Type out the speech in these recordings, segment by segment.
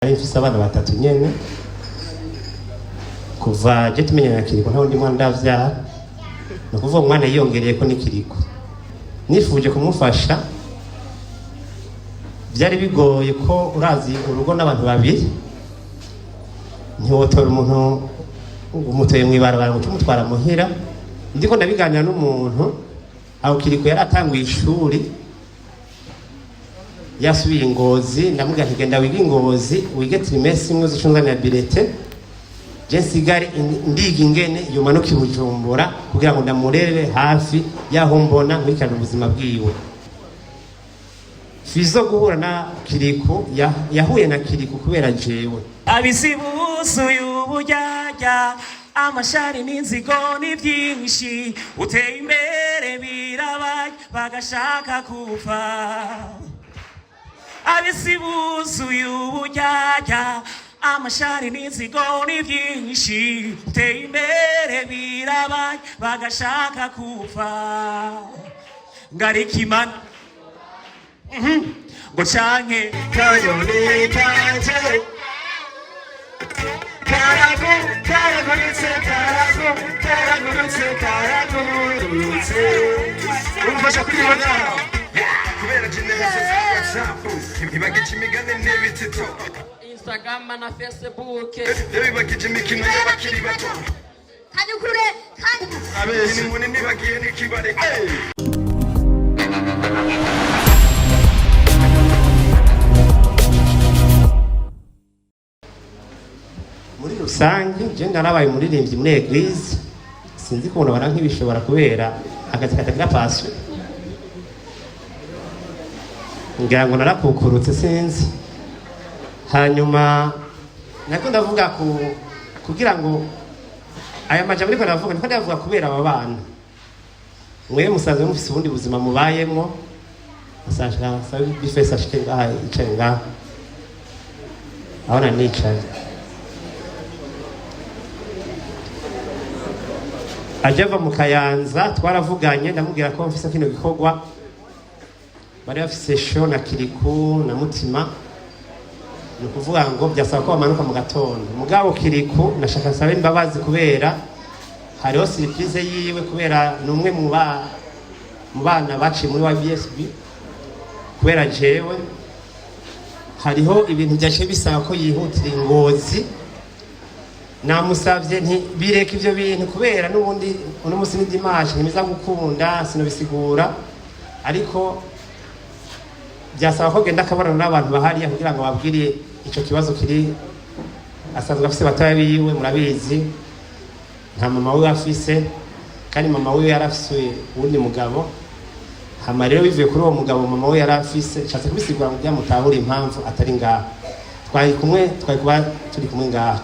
Mfise abana batatu nyene kuva je tumenyana na Kiriko nta wundi mwana ndavyara no kuvuga umwana yiyongereye ko ni Kiriko nifuje kumufasha byari bigoye ko urazi urugo n'abantu babiri ntiwotora umuntu umutoye mwibarabara ngo tumutwara muhira ndiko ndabiganira n'umuntu aho Kiriko yaratanguye ishuri yasubiye Ngozi ndamuga ntigenda wiga Ngozi wige trimestre imwe zicunganira bilete je sigari ndiga ingene yumanuka i Bujumbura kugira ngo ndamurere hafi yaho mbona nkurikirana ubuzima bwiwe. Fizo guhura na Kiriko yahuye na Kiriko kubera jewe abisibuzu y'ubujyajya amashari n'inzigo n'ibyinshi uteye imbere birabaye bagashaka kuva abisibuzu y'ubujyajya amashari n'inzigo n'ibyinshi uteye imbere birabaye bagashaka kuva ngarikimana ngo canke kanyoni kanje karagurutse umfasha kwibona kubera generation WhatsApp ibagije imigane n'ibitito Instagram na Facebook ibagije imikino y'abakiri bato kanyukure abezi ni munini bagiye n'ikibare muri rusange je narabaye umuririmbyi muri eglise sinzi kubona bana nk'ibishobora kubera akazi katagira passion ngira ngo narakukurutse sinzi hanyuma nako ndavuga kugira ngo aya majambo ariko ndavuga niko ndavuga kubera aba bana mwe musanzwe mufise ubundi buzima mubayemwo asashaka sabi bifesa shike ngaha icare ngaha abana nicare ajava mu Kayanza twaravuganye ndamubwira ko mfise kino gikorwa bari bafise show na Kiriko na Mutima no kuvuga ngo byasaba ko bamanuka mu gatondo mugabo Kiriko nashaka sabe imbabazi kubera hariho surprise yiwe kubera numwe mu bana baci muri YBSB kubera jewe hariho ibintu byaje bisaba ko yihutira Ngozi namusavye nti bireka ivyo bintu kubera nubundi uno musi ni dimanche nimiza gukunda sinobisigura ariko byasaba ko genda kabana n'abantu bahari kugira ngo babwire ico kibazo kiri asanzwe afise bataya biwe murabizi nta mama we afise kandi mama we yarafise uwundi mugabo hama rero bivuye kuri uwo mugabo mama we yarafise nshatse kubisigura ngo byamutahura impamvu atari ngaha twari kuba turi kumwe ngaha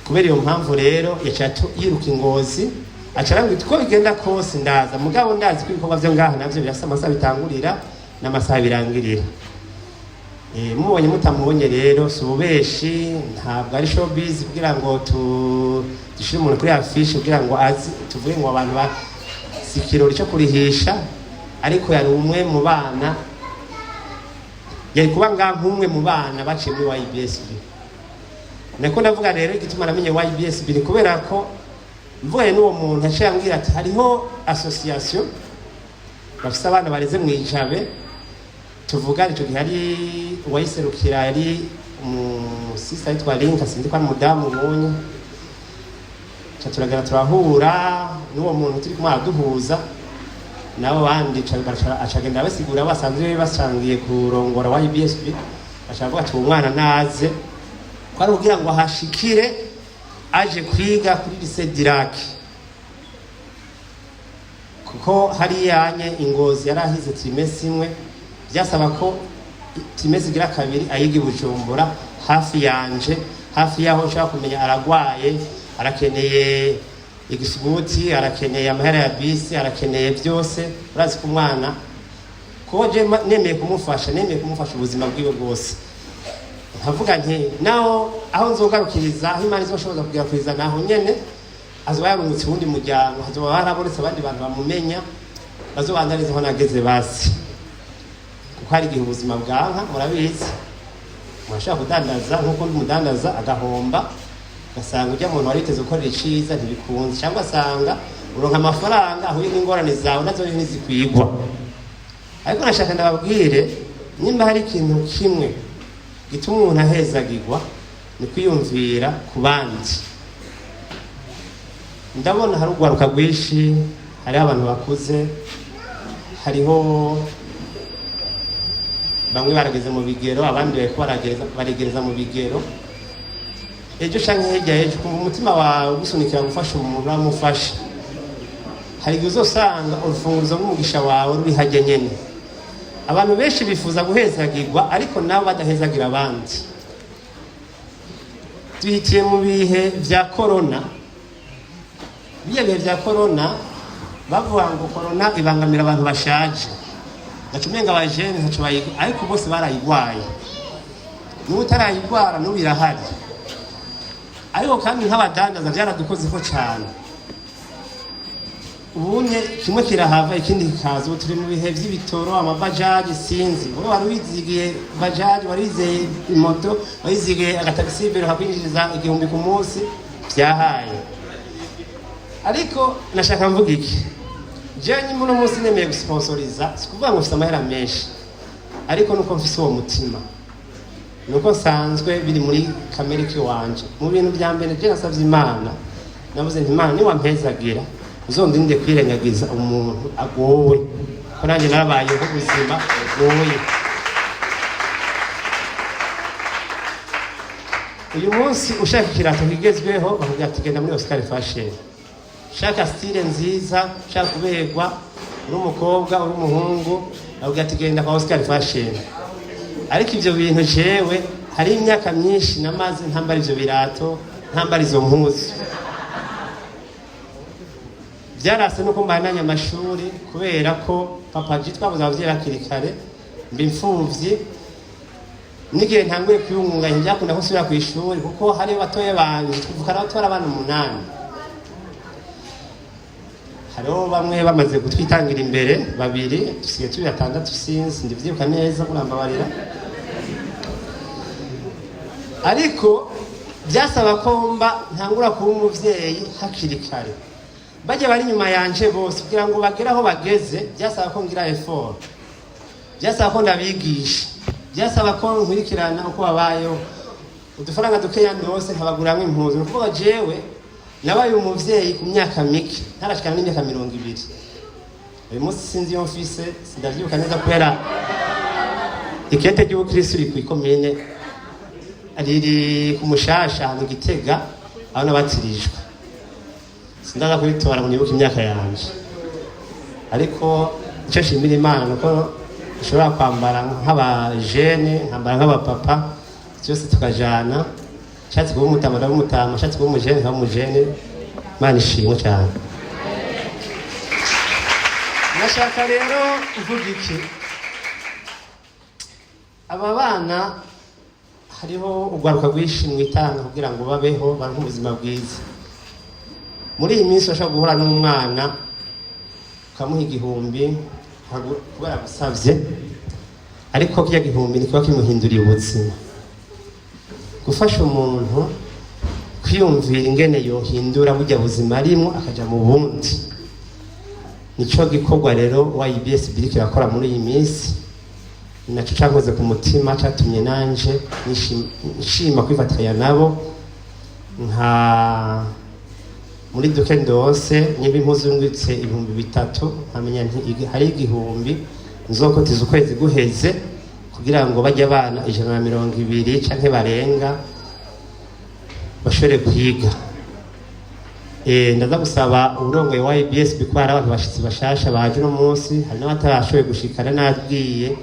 kubera iyo mpamvu rero yacato yiruka Ngozi acarangwa ko bigenda kose ndaza mugabo ndazi ko ibikorwa byo ngaha navyo birasa amasaha bitangurira n'amasaha birangirira mubonye mutamubonye rero subeshi ntabwo ari showbiz kugira ngo dushire umuntu kuri affiche kugira ngo azi tuvuge ngo abantu basikirori cyo kurihisha ariko yari umwe mu bana yari kuba nk'umwe mu bana baciye muri YBSB nako ndavuga rero igituma namenye YBSB ni kubera ko mvuye n'uwo muntu aciye ambwira ati hariho association bafise abana bareze mu Ijabe tuvuga ico gihe ari uwayiserukira yari umusista yitwa Linka sindi kwa mudamu ubonye turagana turahura n'uwo muntu turi kumara duhuza nabo bandi acagenda basigura basanzwe basangiye kurongora YBSB bashavuga ati umwana naze kwari kugira ngo hashikire aje kwiga kuri lycée Dirac kuko hari yanye Ngozi yarahize trimestre imwe byasaba ko trimestre gira kabiri ayiga Bujumbura hafi yanje hafi yaho nshaka kumenya aragwaye arakeneye igisuguti arakeneye amahera ya bisi arakeneye byose urazi ku mwana ko je nemeye kumufasha ubuzima bwiwe bwose nkavuga nti naho aho nzogarukiriza aho Imana izoshoboza kugira kwiza naho nyene azoba yarungutse ubundi muryango azoba harabonetse abandi bantu bamumenya bazobandaniza aho nageze basi kuko hari igihe ubuzima bwanka murabizi murashobora kudandaza nk'uko undi mudandaza agahomba ugasanga ujya muntu wari witeze gukorera iciza ntibikunze cyangwa asanga uronka amafaranga ahuye n'ingorane zawe nazo ntizikwigwa ariko nashaka ndababwire nimba hari ikintu kimwe gituma umuntu ahezagirwa ni kwiyumvira ku bandi ndabona hari urwaruka rwinshi hariho abantu bakuze hariho bamwe barageze mu bigero abandi bariko baregereza mu bigero ejo canke hirya ejo kumva umutima wawe gusunikira gufasha umuntu uramufasha hari igihe uzosanga urufunguzo rw'umugisha wawe ruri hajya nyene abantu benshi bifuza guhezagirwa ariko nabo badahezagira abandi duhitiye mu bihe vya korona biye bihe vya korona bavuga ngo korona ibangamira abantu bashaje gacumenga abajene ntaco bayigwa ariko bose barayigwaye n'ubu utarayigwara n'ubu irahari ariko kandi nk'abadandaza byaradukozeko cyane ubunye kimwe kirahava ikindi kikaza ubu turi mu bihe vy'ibitoro amabajaji sinzi wowe wari wizigiye bajaji wari wizeye imoto wizigiye agatagisi bero hakwinjiriza 1000 ku munsi byahaye ariko nashaka mvuga iki jewe nyimbuno munsi nemeye gusponsoriza sikuvuga ngo mfite amahera menshi ariko nuko mfise uwo mutima nuko nsanzwe biri muri kamere kiwanje mu bintu bya mbere je nasavye Imana navuze nti Imana ni wampezagira uzondinde kwirengagiza umuntu agowe ko nanjye narabayeho ubuzima wowe uyu munsi ushaka ikirato kigezweho bakubwira ati genda muri Oscar Fashion shaka style nziza shaka kuberwa uri umukobwa uri umuhungu bakubwira ati genda kwa Oscar Fashion ariko ivyo bintu jewe hari imyaka myinshi namaze ntambara ivyo birato ntambara izo mpuzu byarase nuko mbananye amashuri kubera ko papa jitwa abavyeyi bakiri kare mbimfuvyi nigihe ntanguye kwiyungunga ntibyakunda ko nsubira ku ishuri kuko hari batoye banje tuvukana batora abana 8 hariho bamwe bamaze gutwitangira imbere babiri dusigaye turi 6 sinzi ndivyibuka neza kurambabarira ariko byasaba ko mba ntangura kuba umuvyeyi hakiri kare bajye bari nyuma yanje bose kugira ngo bagere aho bageze byasaba ko ngira effort byasaba ko ndabigisha byasaba ko nkurikirana uko babayeho udufaranga dukeya ndose nkabaguramwe impuzu nukuvuga jewe nabaye umuvyeyi ku myaka mike ntarashikana n'imyaka 200 uyu munsi sinzi yo mfise sindavyibuka neza kubera ikete ry'ubukristo iri kwikomene ariri ku mushasha ahantu Gitega aho nabatirijwe sindaza kubitora ngo nibuke imyaka yanje ariko icyo shimira Imana nuko ushobora kwambara nk'abajene nkambara nk'abapapa cyose tukajana cyatsi kuba umutamara w'umutama cyatsi kuba umujene nk'umujene Imana ishimwe cyane nashaka rero uvuga iki aba bana hariho ugwaruka rwishimwe itanga kugira ngo babeho baronke ubuzima bwiza muri iyi minsi bashaka guhura n'umwana ukamuha 1000 kubera gusavye ariko kya 1000 ni kiba kimuhinduriye ubuzima gufasha umuntu kwiyumvira ingene yohindura burya buzima arimo akaja mu bundi nico gikorwa rero YBS biriko irakora muri iyi minsi naco cankoze ku mutima catumye nanje nishima kwifatanya nabo nka muri duke ndose niba impuzu ngwitse 3000 nkamenya nti hari 1000 nzokotiza ukwezi guheze kugira ngo bajye abana 120 canke barenga bashobore kwiga ndaza gusaba uburongoye wa YBS bikwara abantu bashitsi bashasha baje no munsi hari n'abatarashoboye gushikana nabwiye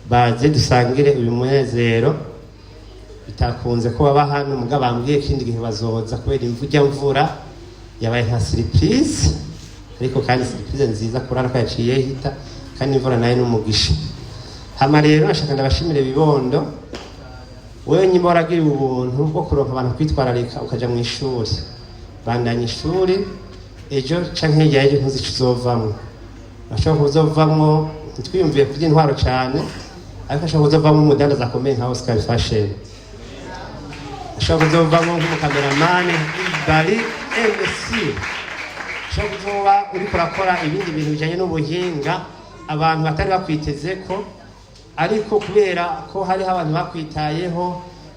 baze dusangire uyu munezero bitakunze ko baba hano mugabo bambwiye kindi gihe bazoza kubera imvura yabaye nka surprise ariko kandi surprise nziza kurana ko yaciye hita kandi imvura nayo n'umugisha hama rero nashaka ndabashimire bibondo wewe nyimba waragiye ubuntu bwo kuronka abantu kwitwararika ukaja mu ishuri bandanye ishuri ejo canke yaje ntuzicuzovamwe bashobora kuzovamwo twiyumviye kuri intwaro cyane ariko ashobora kuzovamo umudandaza akomeye nka Oscar Fashion, ashobora kuzovamo nk'umukameramani Bari MC, ashobora kuzoba uri kurakora ibindi bintu bijanye n'ubuhinga abantu batari bakwiteze ko, ariko kubera ko hariho abantu bakwitayeho,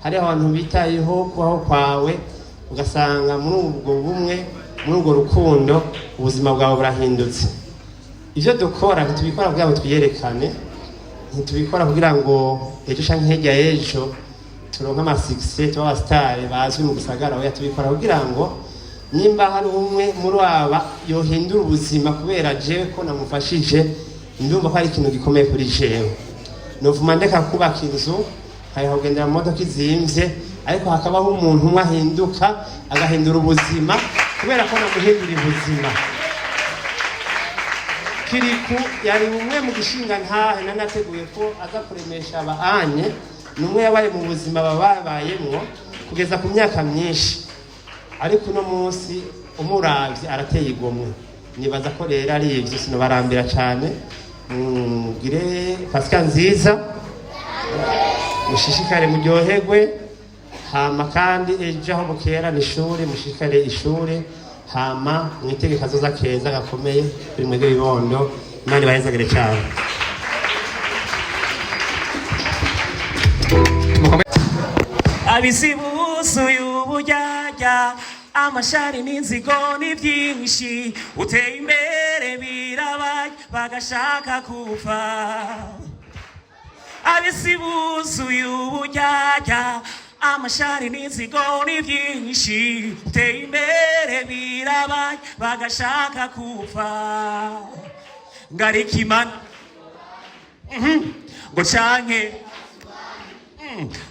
hariho abantu bitayeho kubaho kwawe, ugasanga muri ubwo bumwe, muri ubwo rukundo ubuzima bwawe burahindutse. Ivyo dukora ntitubikora kugira ngo twiyerekane, ntitubikora kugira ngo ejo canke hirya y'ejo turonke ama-succès tuba abasitari bazwi mu gisagara, oya tubikora kugira ngo nimba hari umwe muri aba yohindura ubuzima kubera jewe ko namufashije, ndumva ko ari ikintu gikomeye kuri jewe. Novuma ndeka kubaka inzu hariho kugendera mu modoka izimvye, ariko hakabaho umuntu umwe ahinduka agahindura ubuzima kubera ko namuhindura ubuzima. Kiriku yari umwe mu gishinga ntahe nanateguye ko aza kuremesha abaanye, numwe yabaye mu buzima babayemwo kugeza ku myaka myinshi, ariko uno munsi umuravye arateye igomwe. Nibaza ko rero ari ivyo sinobarambira cane, mugire Pasika nziza, mushishikare muryoherwe, hama kandi ejo aho bukera ni ishuri, mushishikare ishuri, hama mwitege kazoza keza gakomeye kuri mwebwe bibondo. Imana ibahezagire cyane. Abisi buzuye uburyarya, amashari n'inzigo ni byinshi, uteye imbere birabaye bagashaka kuva. Abisi buzuye uburyarya, amashari n'inzigo ni byinshi, uteye imbere birabaye bagashaka kuva. Ngarikimana ngo canke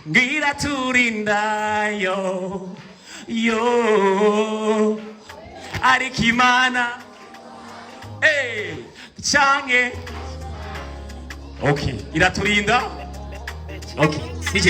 ngira turindayo yo arikimana canke okay iraturinda okay DJ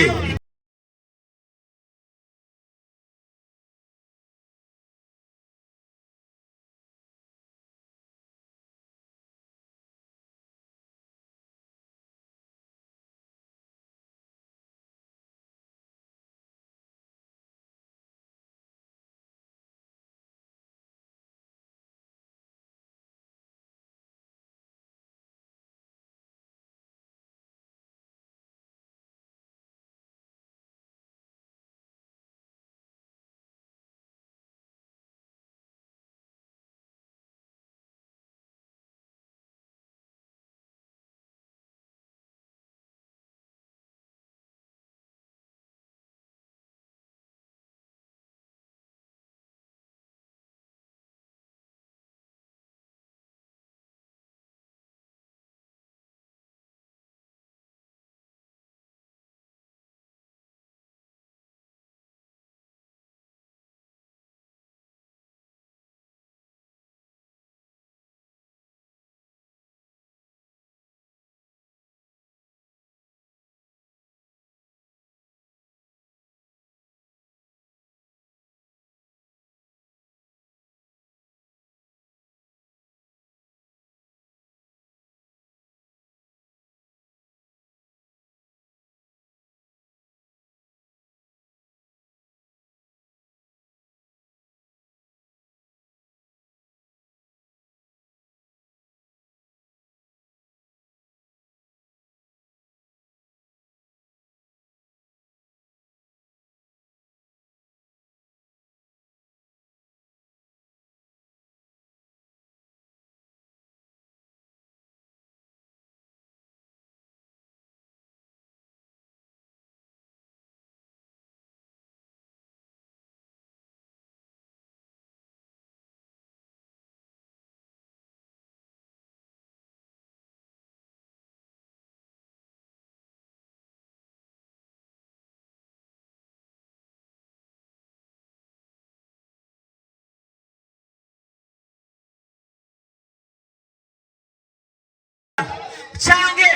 canke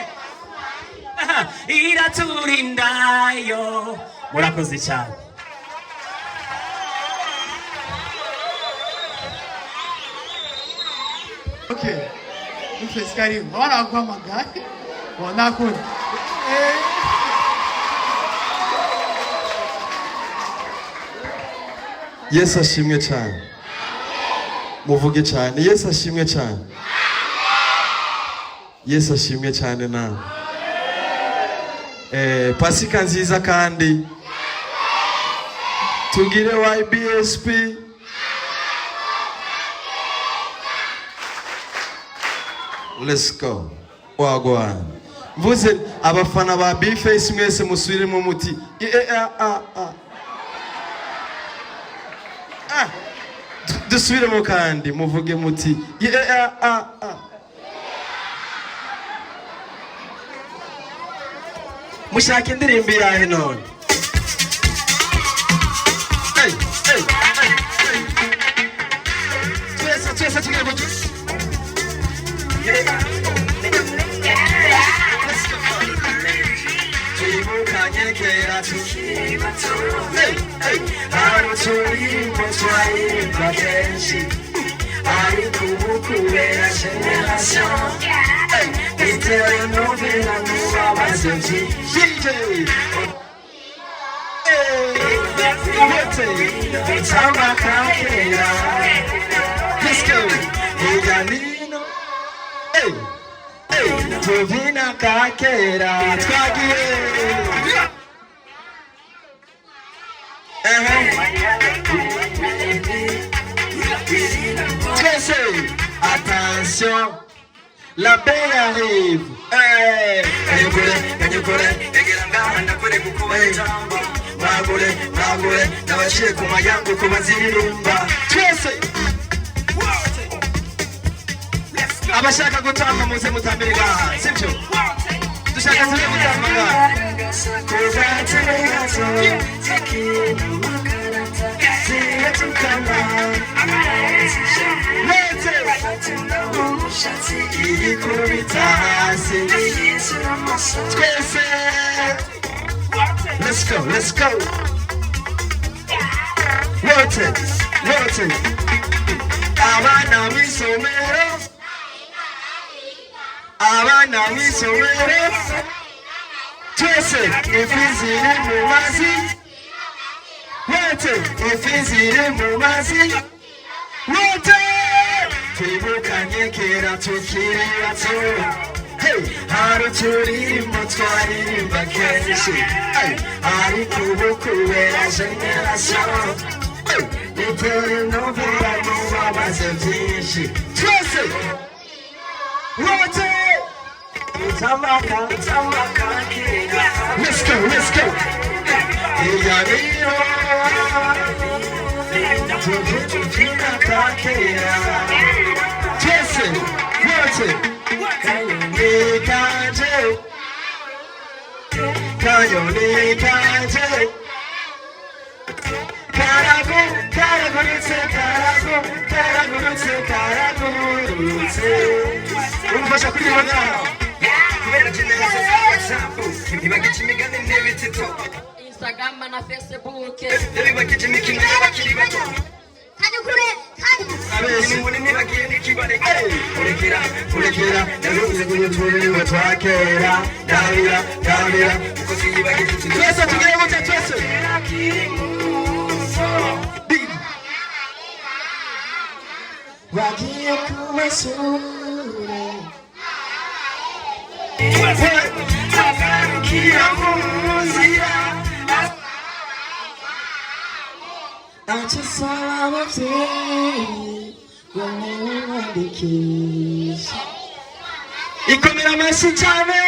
iraturindayo. Murakoze cyane. Okay, mfesi karibu. Wana kwa magari. Wana kuna. Yesu ashimwe cyane. Muvuge cyane. Yesu ashimwe cyane. Yesu ashimwe cyane nawe. Pasika nziza kandi tugire YBSP. Let's go. Wagwan. Mvuze abafana ba B-Face mwese musubire mu muti. Dusubiremo kandi muvuge muti. Mushaka indirimbo yahe none? Twese tugire muti. Twibukanye kera tukiri bato. Haruturimbo twaririmba kenshi. Ariko ubu kubera generation bitewe n'ubwira n'ubabaze byinshi. Bitamba kakera. Let's go. Eganino. Tuvina kakera. Twagiye. Attention, la paix arrive. Magule, nabashiye ku mayangu kubaziririmba. Twese abashaka gutamba muze mutambire ngaha, sibyo? Dushaka tuze gutamba ngaha. Let's go, let's go. Rotate. Abana misomero. Twese ifizire mu mazi. Ifizire mu mazi. Twibukanye kera tukiri bato. Haruturimbo twaririmba kenshi. Ariko ubu kubera generation bitewe n'ubwira n'ubabaze byinshi. Twese utamaka kera. Let's go. Eganino. Tuvina kakera. Twese Kanyoni kanje karagurutse. Umfasha kuririmba ngaho. Kubera generation za WhatsApp ntibagije imigani n'ibitito. Instagram na Facebook. Ntibagije imikino y'abakiri bato. Abeshyi ntibagiye n'ikibareka. Kurekera naruze kunyuturiwe twakera. Ndabira kuko siyibagije ikintu. Twese tugire gutya twese. Wagiye ku masura. Tagarukira mu nzira. Achisaba abavyeyi bamwandikisha. Ikomera amashyi cyane.